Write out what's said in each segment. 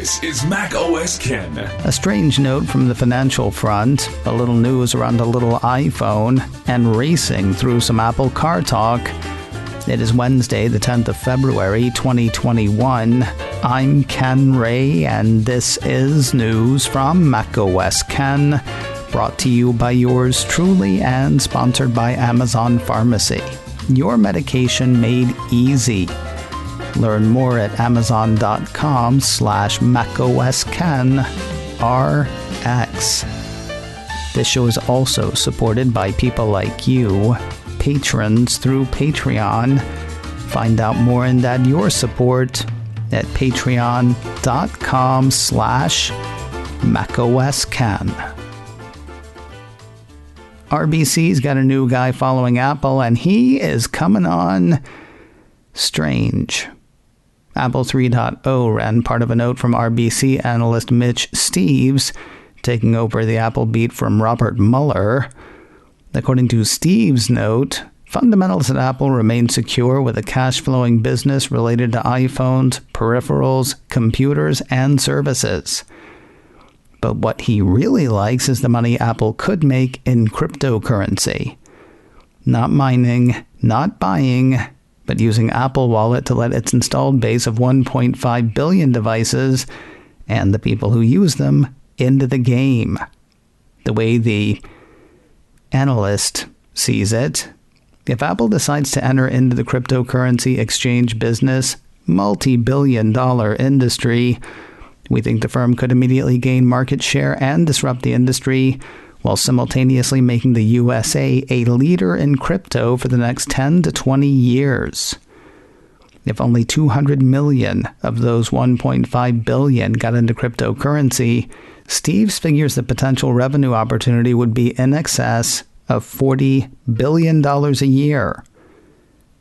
This is macOS Ken. A strange note from the financial front, a little news around a little iPhone, and racing through some Apple car talk. It is Wednesday, the 10th of February, 2021. I'm Ken Ray, and this is news from macOS Ken, brought to you by yours truly and sponsored by Amazon Pharmacy. Your medication made easy. Learn more at amazon.com/macOSKenRX. This show is also supported by people like you, patrons through Patreon. Find out more and add your support at patreon.com/macOSKen. RBC's got a new guy following Apple, and he is coming on strange. Apple 3.0 ran part of a note from RBC analyst Mitch Steves, taking over the Apple beat from Robert Mueller. According to Steves' note, fundamentals at Apple remain secure with a cash-flowing business related to iPhones, peripherals, computers, and services. But what he really likes is the money Apple could make in cryptocurrency. Not mining, not buying, but using Apple Wallet to let its installed base of 1.5 billion devices and the people who use them into the game. The way the analyst sees it, if Apple decides to enter into the cryptocurrency exchange business, multi-billion-dollar industry, we think the firm could immediately gain market share and disrupt the industry while simultaneously making the USA a leader in crypto for the next 10 to 20 years. If only 200 million of those 1.5 billion got into cryptocurrency, Steves figures the potential revenue opportunity would be in excess of $40 billion a year.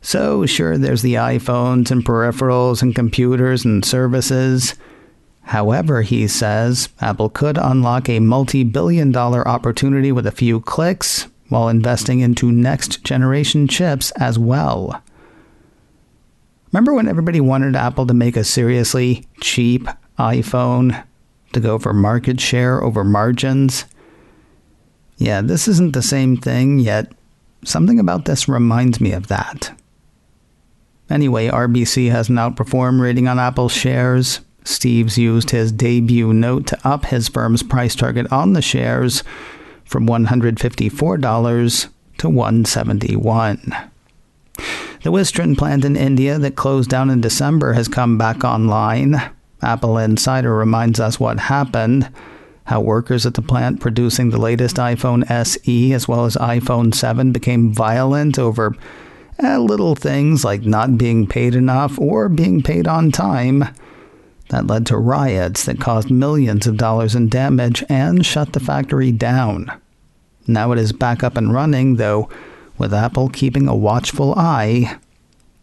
So sure, there's the iPhones and peripherals and computers and services. However, he says, Apple could unlock a multi-billion-dollar opportunity with a few clicks while investing into next-generation chips as well. Remember when everybody wanted Apple to make a seriously cheap iPhone to go for market share over margins? Yeah, this isn't the same thing, yet something about this reminds me of that. Anyway, RBC has an outperform rating on Apple shares. Steves used his debut note to up his firm's price target on the shares from $154 to $171. The Wistron plant in India that closed down in December has come back online. Apple Insider reminds us what happened, how workers at the plant producing the latest iPhone SE as well as iPhone 7 became violent over little things like not being paid enough or being paid on time. That led to riots that caused millions of dollars in damage and shut the factory down. Now it is back up and running, though, with Apple keeping a watchful eye.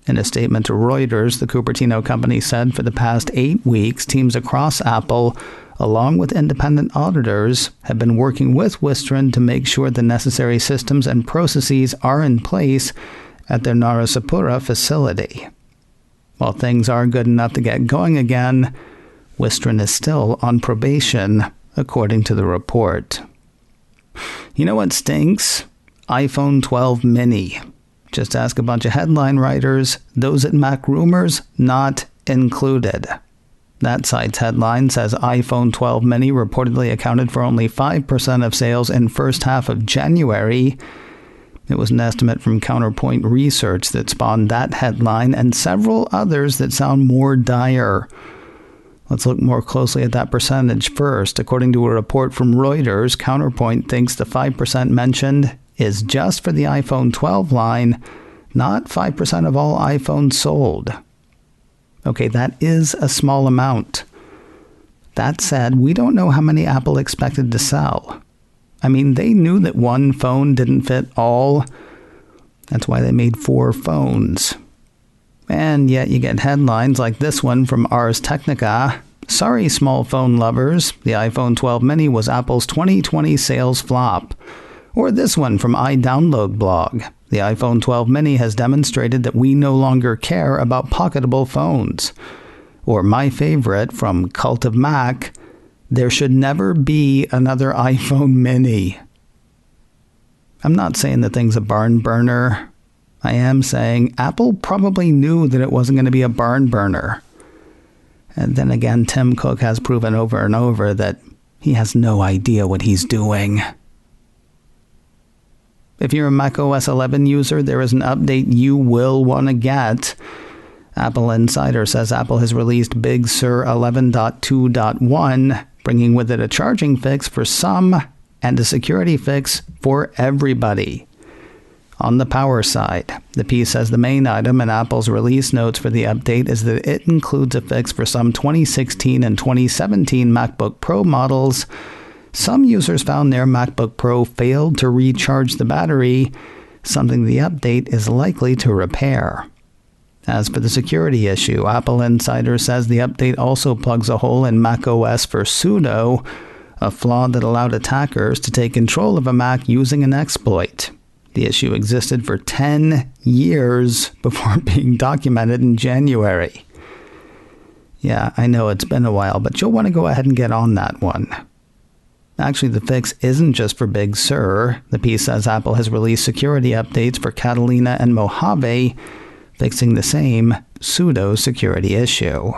In a statement to Reuters, the Cupertino company said for the past 8 weeks, teams across Apple, along with independent auditors, have been working with Wistron to make sure the necessary systems and processes are in place at their Narasapura facility. While things are good enough to get going again, Wistron is still on probation, according to the report. You know what stinks? iPhone 12 mini. Just ask a bunch of headline writers, those at Mac Rumors, not included. That site's headline says iPhone 12 mini reportedly accounted for only 5% of sales in first half of January. It was an estimate from Counterpoint Research that spawned that headline and several others that sound more dire. Let's look more closely at that percentage first. According to a report from Reuters, Counterpoint thinks the 5% mentioned is just for the iPhone 12 line, not 5% of all iPhones sold. Okay, that is a small amount. That said, we don't know how many Apple expected to sell. I mean, they knew that one phone didn't fit all. That's why they made 4 phones. And yet you get headlines like this one from Ars Technica. Sorry, small phone lovers, the iPhone 12 mini was Apple's 2020 sales flop. Or this one from iDownload blog. The iPhone 12 mini has demonstrated that we no longer care about pocketable phones. Or my favorite from Cult of Mac, there should never be another iPhone mini. I'm not saying the thing's a barn burner. I am saying Apple probably knew that it wasn't going to be a barn burner. And then again, Tim Cook has proven over and over that he has no idea what he's doing. If you're a macOS 11 user, there is an update you will want to get. Apple Insider says Apple has released Big Sur 11.2.1, bringing with it a charging fix for some and a security fix for everybody. On the power side, the piece says the main item in Apple's release notes for the update is that it includes a fix for some 2016 and 2017 MacBook Pro models. Some users found their MacBook Pro failed to recharge the battery, something the update is likely to repair. As for the security issue, Apple Insider says the update also plugs a hole in macOS for Sudo, a flaw that allowed attackers to take control of a Mac using an exploit. The issue existed for 10 years before being documented in January. Yeah, I know it's been a while, but you'll want to go ahead and get on that one. Actually, the fix isn't just for Big Sur. The piece says Apple has released security updates for Catalina and Mojave, fixing the same Sudo security issue.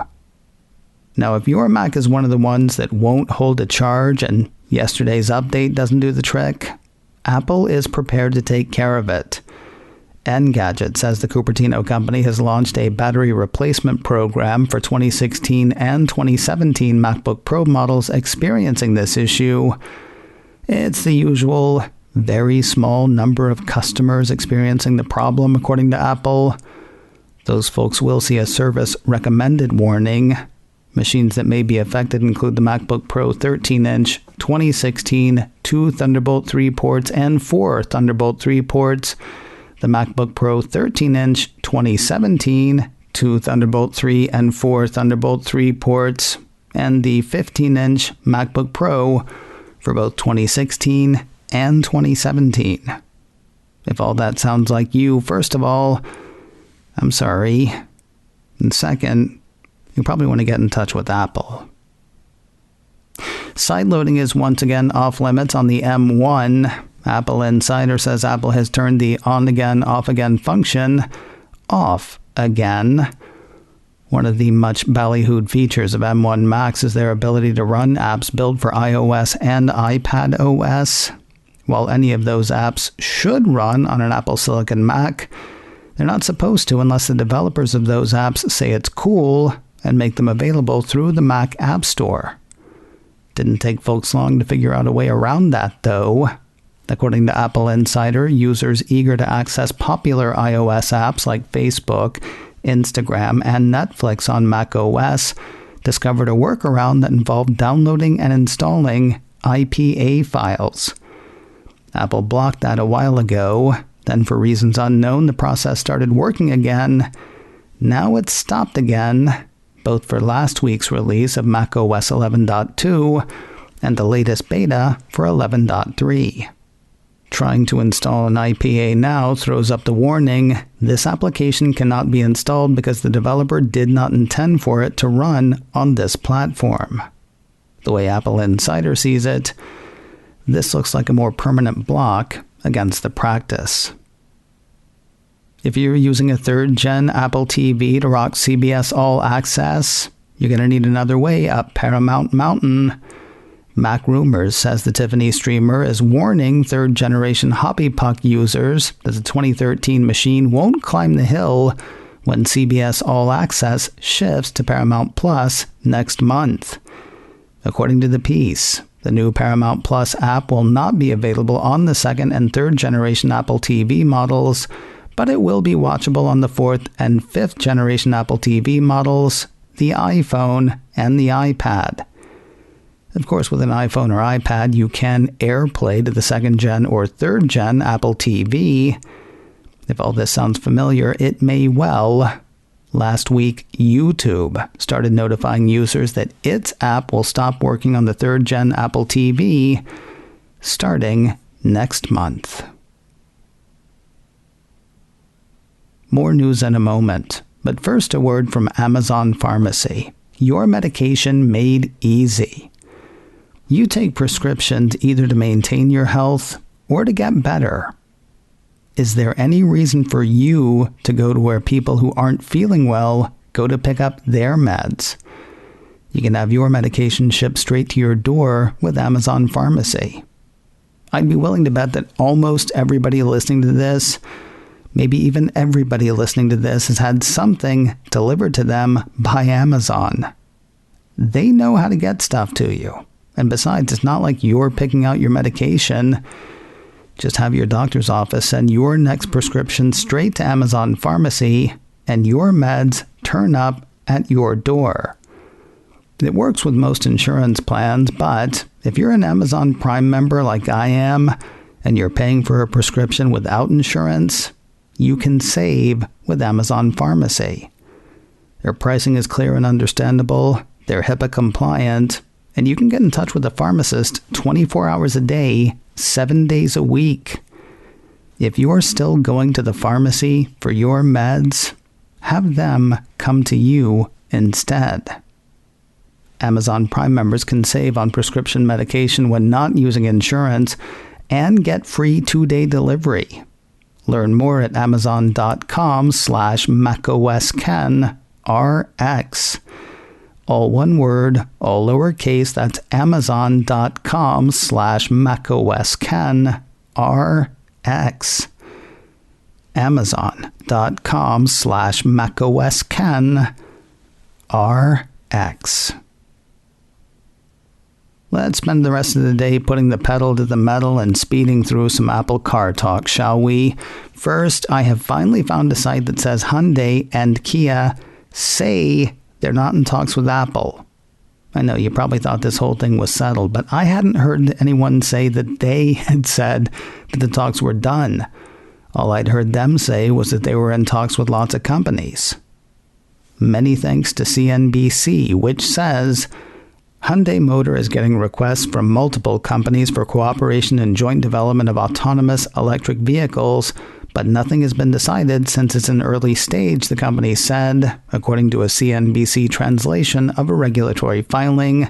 Now, if your Mac is one of the ones that won't hold a charge and yesterday's update doesn't do the trick, Apple is prepared to take care of it. Engadget says the Cupertino company has launched a battery replacement program for 2016 and 2017 MacBook Pro models experiencing this issue. It's the usual very small number of customers experiencing the problem, according to Apple. Those folks will see a service recommended warning. Machines that may be affected include the MacBook Pro 13-inch 2016, 2 Thunderbolt 3 ports and 4 Thunderbolt 3 ports, the MacBook Pro 13-inch 2017, 2 Thunderbolt 3 and 4 Thunderbolt 3 ports, and the 15-inch MacBook Pro for both 2016 and 2017. If all that sounds like you, first of all, I'm sorry. And second, you probably want to get in touch with Apple. Sideloading is once again off limits on the M1. Apple Insider says Apple has turned the on-again, off-again function off again. One of the much ballyhooed features of M1 Macs is their ability to run apps built for iOS and iPad OS. While any of those apps should run on an Apple Silicon Mac, they're not supposed to unless the developers of those apps say it's cool and make them available through the Mac App Store. Didn't take folks long to figure out a way around that, though. According to Apple Insider, users eager to access popular iOS apps like Facebook, Instagram, and Netflix on macOS discovered a workaround that involved downloading and installing IPA files. Apple blocked that a while ago. Then, for reasons unknown, the process started working again. Now it's stopped again, both for last week's release of macOS 11.2 and the latest beta for 11.3. Trying to install an IPA now throws up the warning, this application cannot be installed because the developer did not intend for it to run on this platform. The way Apple Insider sees it, this looks like a more permanent block against the practice. If you're using a 3rd-gen Apple TV to rock CBS All Access, you're going to need another way up Paramount Mountain. Mac Rumors says the Tiffany streamer is warning 3rd-generation Hoppy Puck users that the 2013 machine won't climb the hill when CBS All Access shifts to Paramount Plus next month. According to the piece, the new Paramount Plus app will not be available on the 2nd and 3rd-generation Apple TV models, but it will be watchable on the 4th and 5th-generation Apple TV models, the iPhone, and the iPad. Of course, with an iPhone or iPad, you can AirPlay to the 2nd-gen or 3rd-gen Apple TV. If all this sounds familiar, it may well. Last week, YouTube started notifying users that its app will stop working on the 3rd-gen Apple TV starting next month. More news in a moment. But first, a word from Amazon Pharmacy. Your medication made easy. You take prescriptions either to maintain your health or to get better. Is there any reason for you to go to where people who aren't feeling well go to pick up their meds? You can have your medication shipped straight to your door with Amazon Pharmacy. I'd be willing to bet that almost everybody listening to this, maybe even everybody listening to this, has had something delivered to them by Amazon. They know how to get stuff to you. And besides, it's not like you're picking out your medication. Just have your doctor's office send your next prescription straight to Amazon Pharmacy, and your meds turn up at your door. It works with most insurance plans, but if you're an Amazon Prime member like I am, and you're paying for a prescription without insurance, you can save with Amazon Pharmacy. Their pricing is clear and understandable, they're HIPAA compliant, and you can get in touch with a pharmacist 24 hours a day, 7 days a week. If you're still going to the pharmacy for your meds, have them come to you instead. Amazon Prime members can save on prescription medication when not using insurance and get free 2-day delivery. Learn more at amazon.com/macOSKenRX. All one word, all lowercase, that's amazon.com/macOSKenRX. amazon.com/macOSKenRX. Let's spend the rest of the day putting the pedal to the metal and speeding through some Apple car talk, shall we? First, I have finally found a site that says Hyundai and Kia say they're not in talks with Apple. I know you probably thought this whole thing was settled, but I hadn't heard anyone say that they had said that the talks were done. All I'd heard them say was that they were in talks with lots of companies. Many thanks to CNBC, which says Hyundai Motor is getting requests from multiple companies for cooperation in joint development of autonomous electric vehicles, but nothing has been decided since it's an early stage, the company said, according to a CNBC translation of a regulatory filing.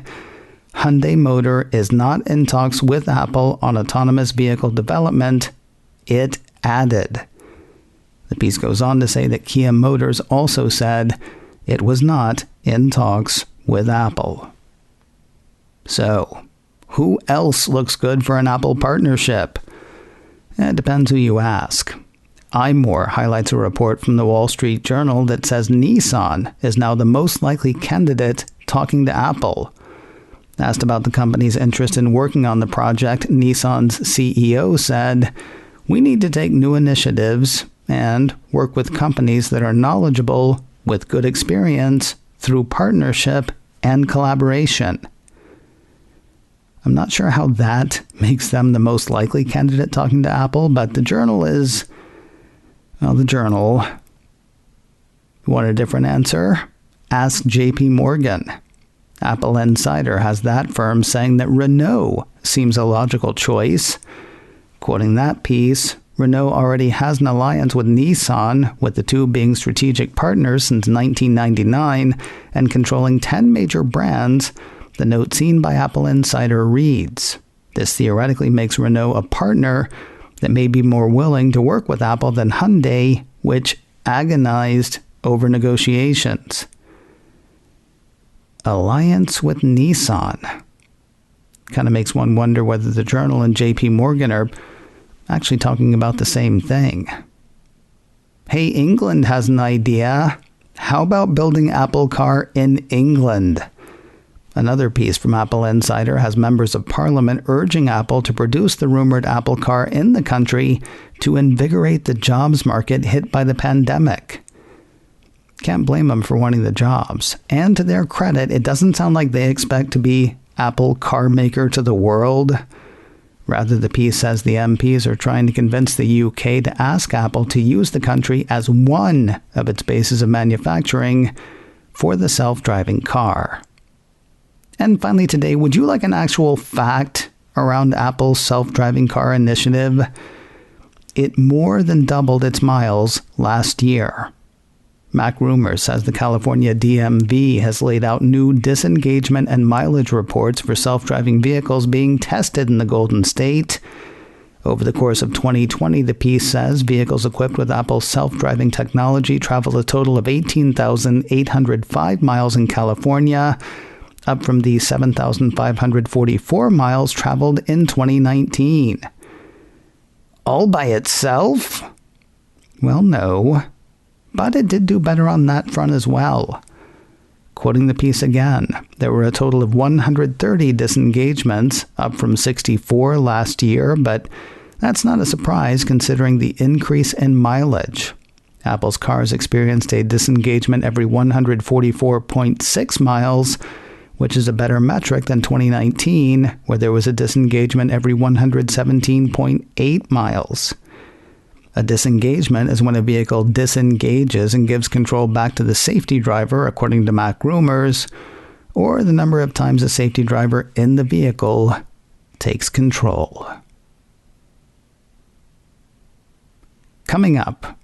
Hyundai Motor is not in talks with Apple on autonomous vehicle development, it added. The piece goes on to say that Kia Motors also said it was not in talks with Apple. So, who else looks good for an Apple partnership? It depends who you ask. iMore highlights a report from the Wall Street Journal that says Nissan is now the most likely candidate talking to Apple. Asked about the company's interest in working on the project, Nissan's CEO said, "We need to take new initiatives and work with companies that are knowledgeable with good experience through partnership and collaboration." I'm not sure how that makes them the most likely candidate talking to Apple, but the Journal is, well, the Journal. You want a different answer? Ask JP Morgan. Apple Insider has that firm saying that Renault seems a logical choice. Quoting that piece, Renault already has an alliance with Nissan, with the two being strategic partners since 1999 and controlling 10 major brands. The note seen by Apple Insider reads, "This theoretically makes Renault a partner that may be more willing to work with Apple than Hyundai, which agonized over negotiations." Alliance with Nissan. Kind of makes one wonder whether the Journal and JP Morgan are actually talking about the same thing. Hey, England has an idea. How about building Apple Car in England? Another piece from Apple Insider has members of Parliament urging Apple to produce the rumored Apple Car in the country to invigorate the jobs market hit by the pandemic. Can't blame them for wanting the jobs. And to their credit, it doesn't sound like they expect to be Apple car maker to the world. Rather, the piece says the MPs are trying to convince the UK to ask Apple to use the country as one of its bases of manufacturing for the self-driving car. And finally today, would you like an actual fact around Apple's self-driving car initiative? It more than doubled its miles last year. MacRumors says the California DMV has laid out new disengagement and mileage reports for self-driving vehicles being tested in the Golden State. Over the course of 2020, the piece says vehicles equipped with Apple's self-driving technology traveled a total of 18,805 miles in California, up from the 7,544 miles traveled in 2019. All by itself? Well, no. But it did do better on that front as well. Quoting the piece again, there were a total of 130 disengagements, up from 64 last year, but that's not a surprise considering the increase in mileage. Apple's cars experienced a disengagement every 144.6 miles, which is a better metric than 2019, where there was a disengagement every 117.8 miles. A disengagement is when a vehicle disengages and gives control back to the safety driver, according to MacRumors, or the number of times the safety driver in the vehicle takes control. Coming up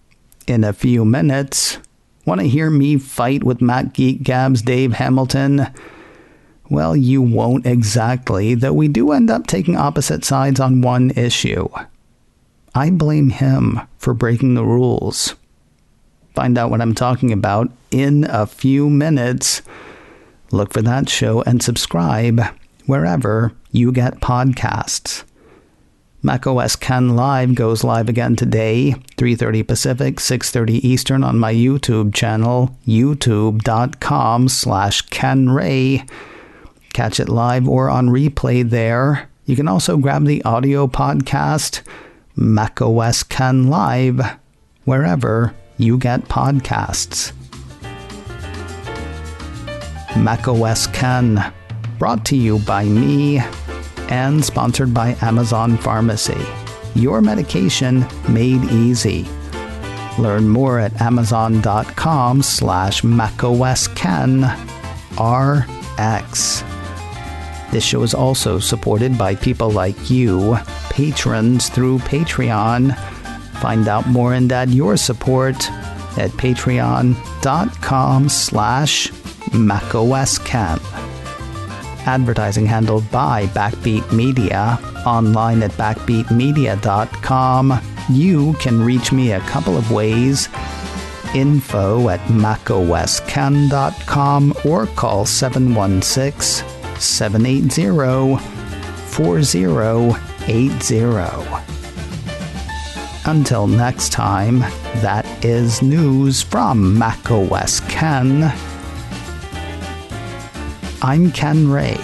in a few minutes, want to hear me fight with Mac Geek Gab's Dave Hamilton? Well, you won't exactly, though we do end up taking opposite sides on one issue. I blame him for breaking the rules. Find out what I'm talking about in a few minutes. Look for that show and subscribe wherever you get podcasts. macOS Ken Live goes live again today, 3:30 Pacific, 6:30 Eastern on my YouTube channel, youtube.com/KenRay. Catch it live or on replay there. You can also grab the audio podcast, macOS Ken Live, wherever you get podcasts. macOS Ken, brought to you by me and sponsored by Amazon Pharmacy. Your medication made easy. Learn more at amazon.com/macOSKenRx. This show is also supported by people like you, patrons through Patreon. Find out more and add your support at patreon.com/macOSKen. Advertising handled by Backbeat Media. Online at backbeatmedia.com. You can reach me a couple of ways. info@macosken.com or call 716-780-4080. Until next time, that is news from macOS Ken. I'm Ken Ray.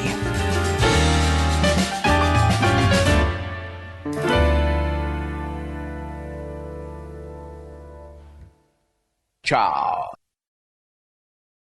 Cha.